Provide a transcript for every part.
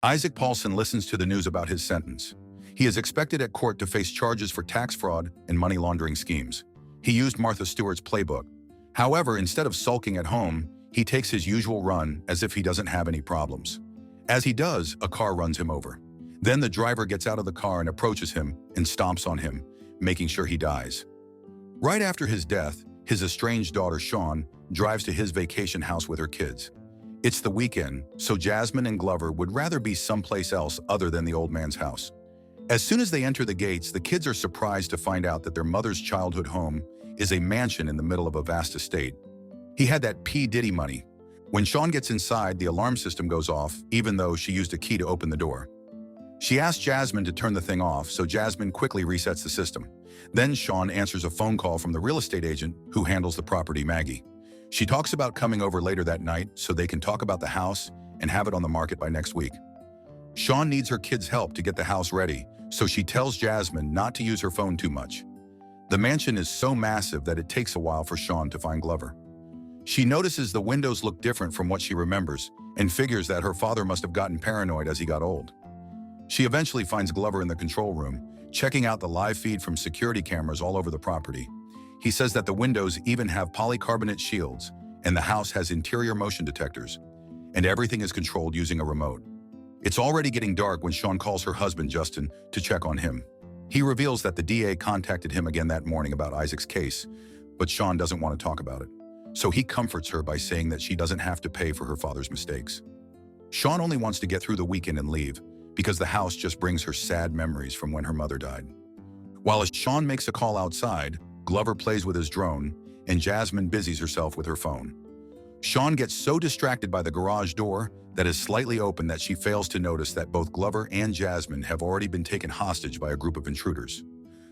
Isaac Paulson listens to the news about his sentence. He is expected at court to face charges for tax fraud and money laundering schemes. He used Martha Stewart's playbook. However, instead of sulking at home, he takes his usual run as if he doesn't have any problems. As he does, a car runs him over. Then the driver gets out of the car and approaches him and stomps on him, making sure he dies. Right after his death, his estranged daughter Shaun drives to his vacation house with her kids. It's the weekend, so Jasmine and Glover would rather be someplace else other than the old man's house. As soon as they enter the gates, the kids are surprised to find out that their mother's childhood home is a mansion in the middle of a vast estate. He had that P. Diddy money. When Shaun gets inside, the alarm system goes off, even though she used a key to open the door. She asks Jasmine to turn the thing off, so Jasmine quickly resets the system. Then Shaun answers a phone call from the real estate agent who handles the property, Maggie. She talks about coming over later that night so they can talk about the house and have it on the market by next week. Shaun needs her kids' help to get the house ready, so she tells Jasmine not to use her phone too much. The mansion is so massive that it takes a while for Shaun to find Glover. She notices the windows look different from what she remembers and figures that her father must have gotten paranoid as he got old. She eventually finds Glover in the control room, checking out the live feed from security cameras all over the property. He says that the windows even have polycarbonate shields and the house has interior motion detectors, and everything is controlled using a remote. It's already getting dark when Shaun calls her husband, Justin, to check on him. He reveals that the DA contacted him again that morning about Isaac's case, but Shaun doesn't want to talk about it. So he comforts her by saying that she doesn't have to pay for her father's mistakes. Shaun only wants to get through the weekend and leave, because the house just brings her sad memories from when her mother died. While Shaun makes a call outside, Glover plays with his drone, and Jasmine busies herself with her phone. Shaun gets so distracted by the garage door that is slightly open that she fails to notice that both Glover and Jasmine have already been taken hostage by a group of intruders.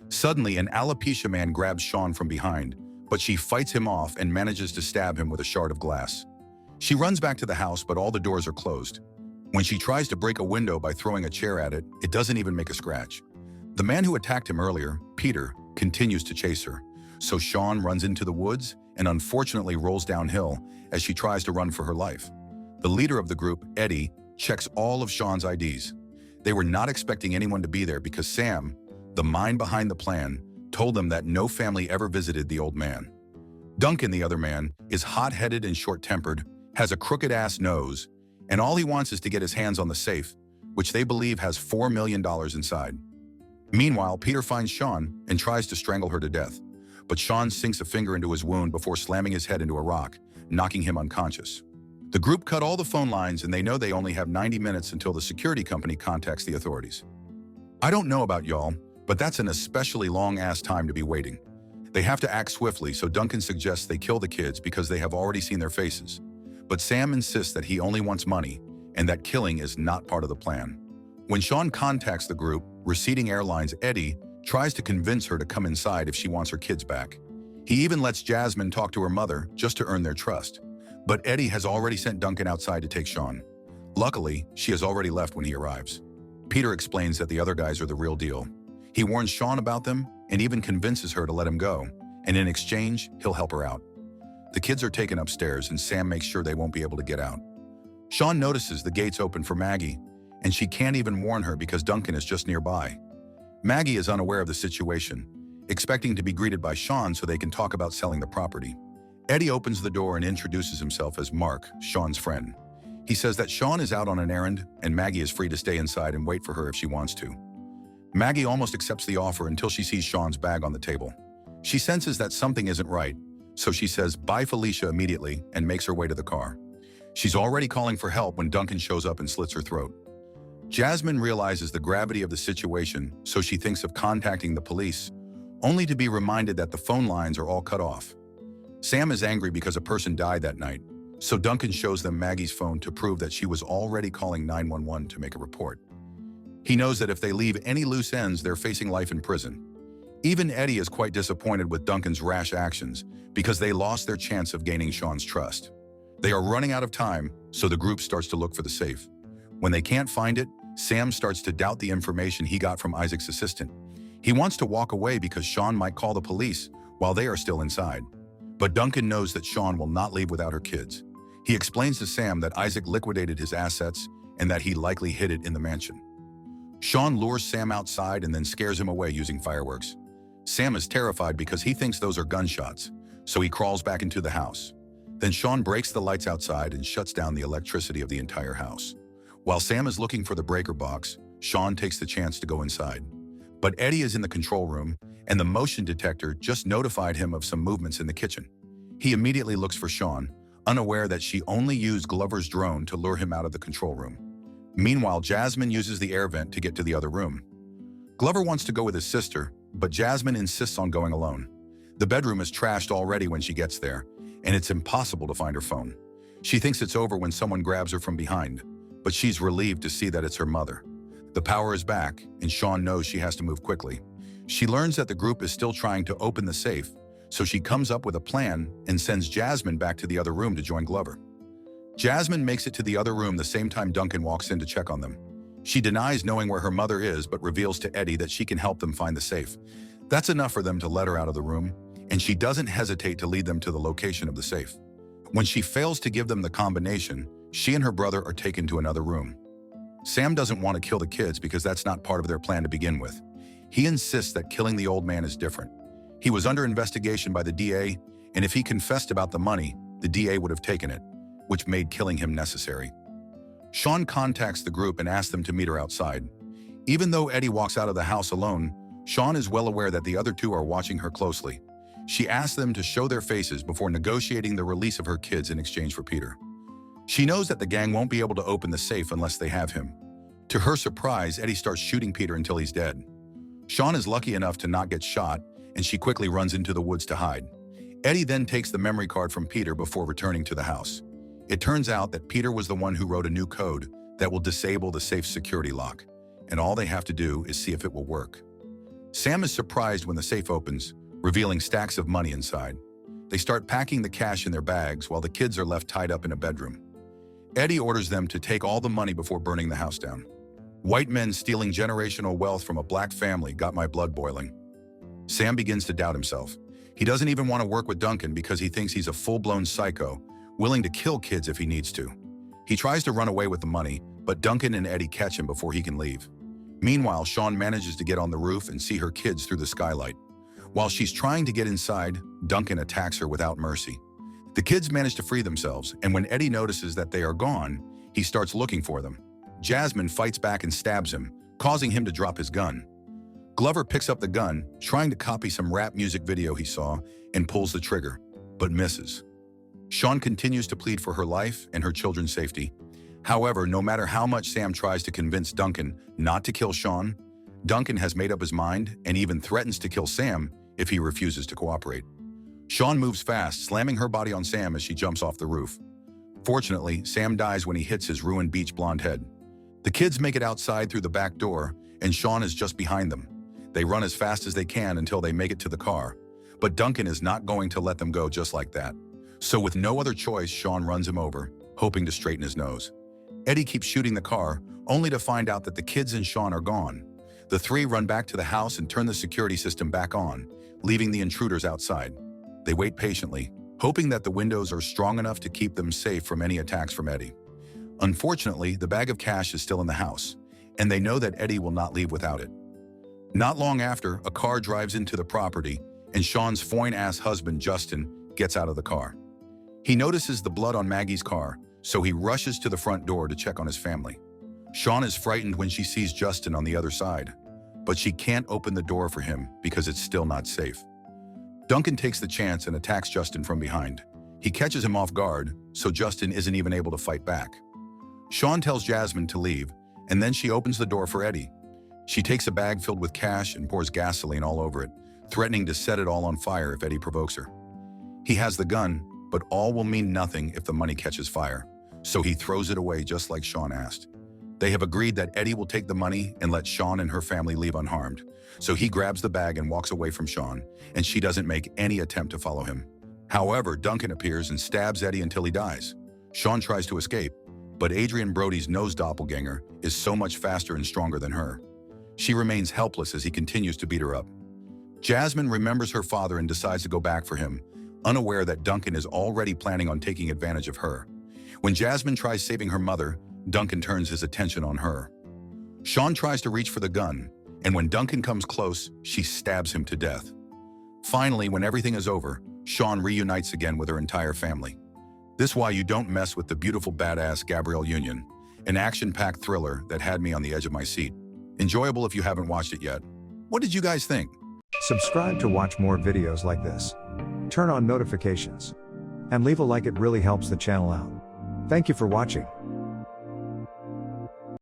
Suddenly, an alopecia man grabs Shaun from behind, but she fights him off and manages to stab him with a shard of glass. She runs back to the house, but all the doors are closed. When she tries to break a window by throwing a chair at it, it doesn't even make a scratch. The man who attacked him earlier, Peter, continues to chase her, so Shaun runs into the woods and unfortunately rolls downhill as she tries to run for her life. The leader of the group, Eddie, checks all of Shaun's IDs. They were not expecting anyone to be there because Sam, the mind behind the plan, told them that no family ever visited the old man. Duncan, the other man, is hot-headed and short-tempered, has a crooked-ass nose, and all he wants is to get his hands on the safe, which they believe has $4 million inside. Meanwhile, Peter finds Shaun and tries to strangle her to death, but Shaun sinks a finger into his wound before slamming his head into a rock, knocking him unconscious. The group cut all the phone lines and they know they only have 90 minutes until the security company contacts the authorities. I don't know about y'all, but that's an especially long-ass time to be waiting. They have to act swiftly, so Duncan suggests they kill the kids because they have already seen their faces. But Sam insists that he only wants money and that killing is not part of the plan. When Shaun contacts the group, Receding Airlines Eddie tries to convince her to come inside if she wants her kids back. He even lets Jasmine talk to her mother just to earn their trust. But Eddie has already sent Duncan outside to take Shaun. Luckily, she has already left when he arrives. Peter explains that the other guys are the real deal. He warns Shaun about them and even convinces her to let him go, and in exchange, he'll help her out. The kids are taken upstairs and Sam makes sure they won't be able to get out. Shaun notices the gates open for Maggie, and she can't even warn her because Duncan is just nearby. Maggie is unaware of the situation, expecting to be greeted by Shaun so they can talk about selling the property. Eddie opens the door and introduces himself as Mark, Shaun's friend. He says that Shaun is out on an errand and Maggie is free to stay inside and wait for her if she wants to. Maggie almost accepts the offer until she sees Shaun's bag on the table. She senses that something isn't right, so she says bye Felicia immediately and makes her way to the car. She's already calling for help when Duncan shows up and slits her throat. Jasmine realizes the gravity of the situation, so she thinks of contacting the police, only to be reminded that the phone lines are all cut off. Sam is angry because a person died that night, so Duncan shows them Maggie's phone to prove that she was already calling 911 to make a report. He knows that if they leave any loose ends, they're facing life in prison. Even Eddie is quite disappointed with Duncan's rash actions because they lost their chance of gaining Shaun's trust. They are running out of time, so the group starts to look for the safe. When they can't find it, Sam starts to doubt the information he got from Isaac's assistant. He wants to walk away because Shaun might call the police while they are still inside. But Duncan knows that Shaun will not leave without her kids. He explains to Sam that Isaac liquidated his assets and that he likely hid it in the mansion. Shaun lures Sam outside and then scares him away using fireworks. Sam is terrified because he thinks those are gunshots, so he crawls back into the house. Then Shaun breaks the lights outside and shuts down the electricity of the entire house. While Sam is looking for the breaker box, Shaun takes the chance to go inside. But Eddie is in the control room, and the motion detector just notified him of some movements in the kitchen. He immediately looks for Shaun, unaware that she only used Glover's drone to lure him out of the control room. Meanwhile, Jasmine uses the air vent to get to the other room. Glover wants to go with his sister, but Jasmine insists on going alone. The bedroom is trashed already when she gets there, and it's impossible to find her phone. She thinks it's over when someone grabs her from behind, but she's relieved to see that it's her mother. The power is back, and Shaun knows she has to move quickly. She learns that the group is still trying to open the safe, so she comes up with a plan and sends Jasmine back to the other room to join Glover. Jasmine makes it to the other room the same time Duncan walks in to check on them. She denies knowing where her mother is, but reveals to Eddie that she can help them find the safe. That's enough for them to let her out of the room, and she doesn't hesitate to lead them to the location of the safe. When she fails to give them the combination, she and her brother are taken to another room. Sam doesn't want to kill the kids because that's not part of their plan to begin with. He insists that killing the old man is different. He was under investigation by the DA, and if he confessed about the money, the DA would have taken it, which made killing him necessary. Shaun contacts the group and asks them to meet her outside. Even though Eddie walks out of the house alone, Shaun is well aware that the other two are watching her closely. She asks them to show their faces before negotiating the release of her kids in exchange for Peter. She knows that the gang won't be able to open the safe unless they have him. To her surprise, Eddie starts shooting Peter until he's dead. Shaun is lucky enough to not get shot, and she quickly runs into the woods to hide. Eddie then takes the memory card from Peter before returning to the house. It turns out that Peter was the one who wrote a new code that will disable the safe's security lock, and all they have to do is see if it will work. Sam is surprised when the safe opens, revealing stacks of money inside. They start packing the cash in their bags while the kids are left tied up in a bedroom. Eddie orders them to take all the money before burning the house down. White men stealing generational wealth from a black family got my blood boiling. Sam begins to doubt himself. He doesn't even want to work with Duncan because he thinks he's a full-blown psycho, willing to kill kids if he needs to. He tries to run away with the money, but Duncan and Eddie catch him before he can leave. Meanwhile, Shaun manages to get on the roof and see her kids through the skylight. While she's trying to get inside, Duncan attacks her without mercy. The kids manage to free themselves, and when Eddie notices that they are gone, he starts looking for them. Jasmine fights back and stabs him, causing him to drop his gun. Glover picks up the gun, trying to copy some rap music video he saw, and pulls the trigger, but misses. Shaun continues to plead for her life and her children's safety. However, no matter how much Sam tries to convince Duncan not to kill Shaun, Duncan has made up his mind and even threatens to kill Sam if he refuses to cooperate. Shaun moves fast, slamming her body on Sam as she jumps off the roof. Fortunately, Sam dies when he hits his ruined beach blonde head. The kids make it outside through the back door, and Shaun is just behind them. They run as fast as they can until they make it to the car, but Duncan is not going to let them go just like that. So with no other choice, Shaun runs him over, hoping to straighten his nose. Eddie keeps shooting the car, only to find out that the kids and Shaun are gone. The three run back to the house and turn the security system back on, leaving the intruders outside. They wait patiently, hoping that the windows are strong enough to keep them safe from any attacks from Eddie. Unfortunately, the bag of cash is still in the house, and they know that Eddie will not leave without it. Not long after, a car drives into the property, and Shaun's foreign-ass husband, Justin, gets out of the car. He notices the blood on Maggie's car, so he rushes to the front door to check on his family. Shaun is frightened when she sees Justin on the other side, but she can't open the door for him because it's still not safe. Duncan takes the chance and attacks Justin from behind. He catches him off guard, so Justin isn't even able to fight back. Shaun tells Jasmine to leave, and then she opens the door for Eddie. She takes a bag filled with cash and pours gasoline all over it, threatening to set it all on fire if Eddie provokes her. He has the gun, but all will mean nothing if the money catches fire, so he throws it away just like Shaun asked. They have agreed that Eddie will take the money and let Shaun and her family leave unharmed, so he grabs the bag and walks away from Shaun, and she doesn't make any attempt to follow him. However, Duncan appears and stabs Eddie until he dies. Shaun tries to escape, but Adrian Brody's nose doppelganger is so much faster and stronger than her. She remains helpless as he continues to beat her up. Jasmine remembers her father and decides to go back for him, unaware that Duncan is already planning on taking advantage of her. When Jasmine tries saving her mother, Duncan turns his attention on her. Shaun tries to reach for the gun, and when Duncan comes close, she stabs him to death. Finally, when everything is over, Shaun reunites again with her entire family. This is why you don't mess with the beautiful badass Gabrielle Union, an action-packed thriller that had me on the edge of my seat. Enjoyable if you haven't watched it yet. What did you guys think? Subscribe to watch more videos like this. Turn on notifications. And leave a like, it really helps the channel out. Thank you for watching.